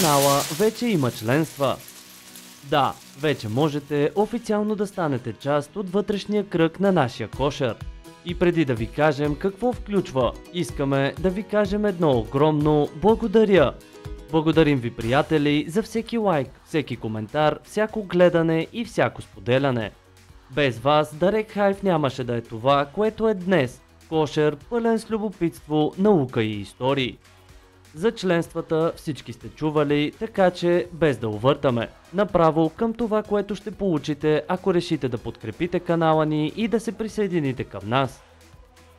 канала вече има членства. Да, вече можете официално да станете част от вътрешния кръг на нашия кошер. И преди да ви кажем какво включва, искаме да ви кажем едно огромно благодаря. Благодарим ви, приятели, за всеки лайк, всеки коментар, всяко гледане и всяко споделяне. Без вас Darek Hive нямаше да е това, което е днес. Кошер пълен с любопитство, наука и истории. За членствата всички сте чували, така че без да увъртаме. Направо към това, което ще получите, ако решите да подкрепите канала ни и да се присъедините към нас.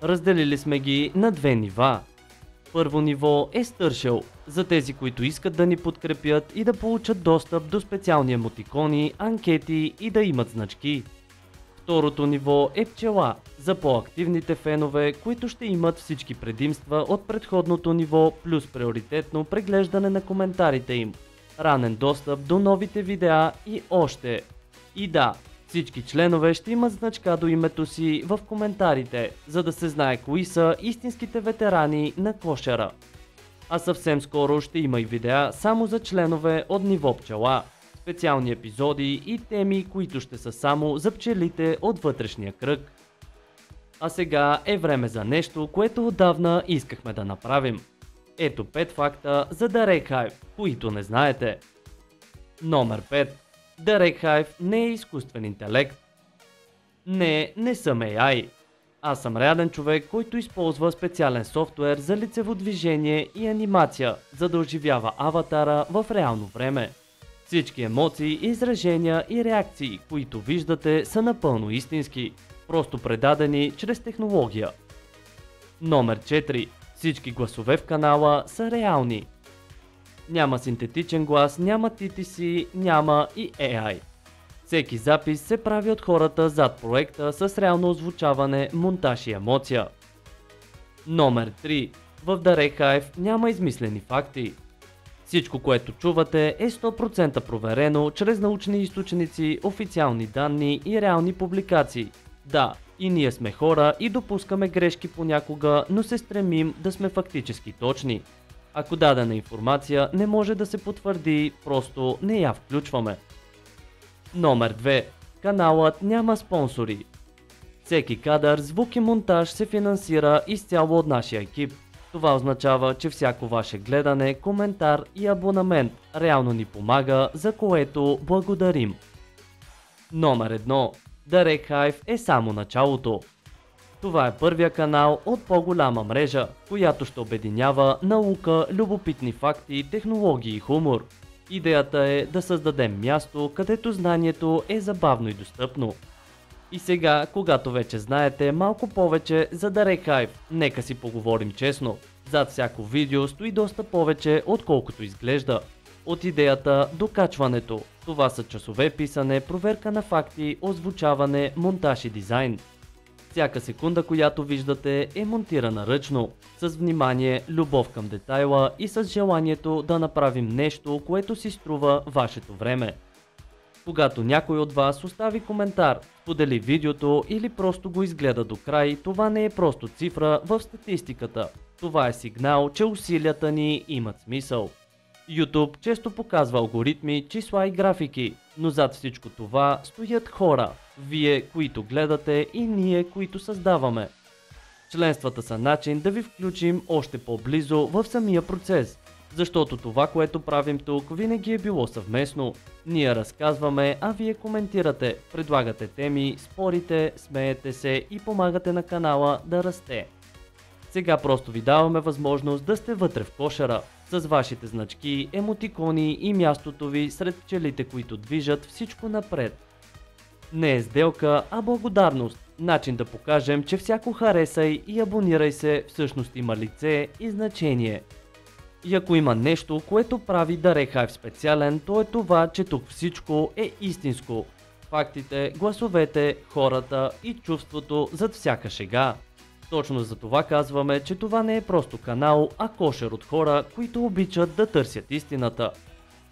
Разделили сме ги на две нива. Първо ниво е Стършел, за тези, които искат да ни подкрепят и да получат достъп до специални емотикони, анкети и да имат значки. Второто ниво е Пчела, за по-активните фенове, които ще имат всички предимства от предходното ниво, плюс приоритетно преглеждане на коментарите им, ранен достъп до новите видеа и още. И да, всички членове ще имат значка до името си в коментарите, за да се знае кои са истинските ветерани на кошера. А съвсем скоро ще има и видеа само за членове от ниво Пчела. Специални епизоди и теми, които ще са само за пчелите от вътрешния кръг. А сега е време за нещо, което отдавна искахме да направим. Ето 5 факта за Darek Hive, които не знаете. Номер 5. Darek Hive не е изкуствен интелект. Не съм AI. Аз съм реален човек, който използва специален софтуер за лицево движение и анимация, за да оживява аватара в реално време. Всички емоции, изражения и реакции, които виждате, са напълно истински, просто предадени чрез технология. Номер 4. Всички гласове в канала са реални. Няма синтетичен глас, няма TTC, няма и AI. Всеки запис се прави от хората зад проекта с реално озвучаване, монтаж и емоция. Номер 3. В Darek Hive няма измислени факти. Всичко, което чувате, е 100% проверено чрез научни източници, официални данни и реални публикации. Да, и ние сме хора и допускаме грешки понякога, но се стремим да сме фактически точни. Ако дадена информация не може да се потвърди, просто не я включваме. Номер 2. Каналът няма спонсори. Всеки кадър, звук и монтаж се финансира изцяло от нашия екип. Това означава, че всяко ваше гледане, коментар и абонамент реално ни помага, за което благодарим. Номер 1. Darek Hive е само началото. Това е първия канал от по-голяма мрежа, която ще обединява наука, любопитни факти, технологии и хумор. Идеята е да създадем място, където знанието е забавно и достъпно. И сега, когато вече знаете малко повече за Darek Hive, нека си поговорим честно. Зад всяко видео стои доста повече, отколкото изглежда. От идеята до качването. Това са часове писане, проверка на факти, озвучаване, монтаж и дизайн. Всяка секунда, която виждате, е монтирана ръчно, с внимание, любов към детайла и с желанието да направим нещо, което си струва вашето време. Когато някой от вас остави коментар, сподели видеото или просто го изгледа до край, това не е просто цифра в статистиката. Това е сигнал, че усилията ни имат смисъл. YouTube често показва алгоритми, числа и графики, но зад всичко това стоят хора. Вие, които гледате, и ние, които създаваме. Членствата са начин да ви включим още по-близо в самия процес. Защото това, което правим тук, винаги е било съвместно. Ние разказваме, а вие коментирате, предлагате теми, спорите, смеете се и помагате на канала да расте. Сега просто ви даваме възможност да сте вътре в кошера, с вашите значки, емотикони и мястото ви сред пчелите, които движат всичко напред. Не е сделка, а благодарност. Начин да покажем, че всяко харесай и абонирай се всъщност има лице и значение. И ако има нещо, което прави Darek Hive специален, то е това, че тук всичко е истинско. Фактите, гласовете, хората и чувството зад всяка шега. Точно за това казваме, че това не е просто канал, а кошер от хора, които обичат да търсят истината.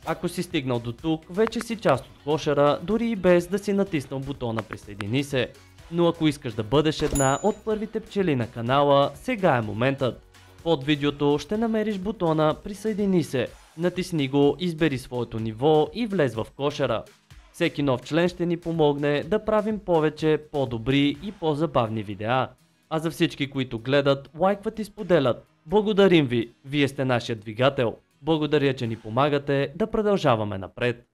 Ако си стигнал до тук, вече си част от кошера, дори и без да си натиснал бутона "Присъедини се". Но ако искаш да бъдеш една от първите пчели на канала, сега е моментът. Под видеото ще намериш бутона "Присъедини се". Натисни го, избери своето ниво и влез в кошера. Всеки нов член ще ни помогне да правим повече, по-добри и по-забавни видеа. А за всички, които гледат, лайкват и споделят, благодарим ви, вие сте нашия двигател. Благодаря, че ни помагате да продължаваме напред.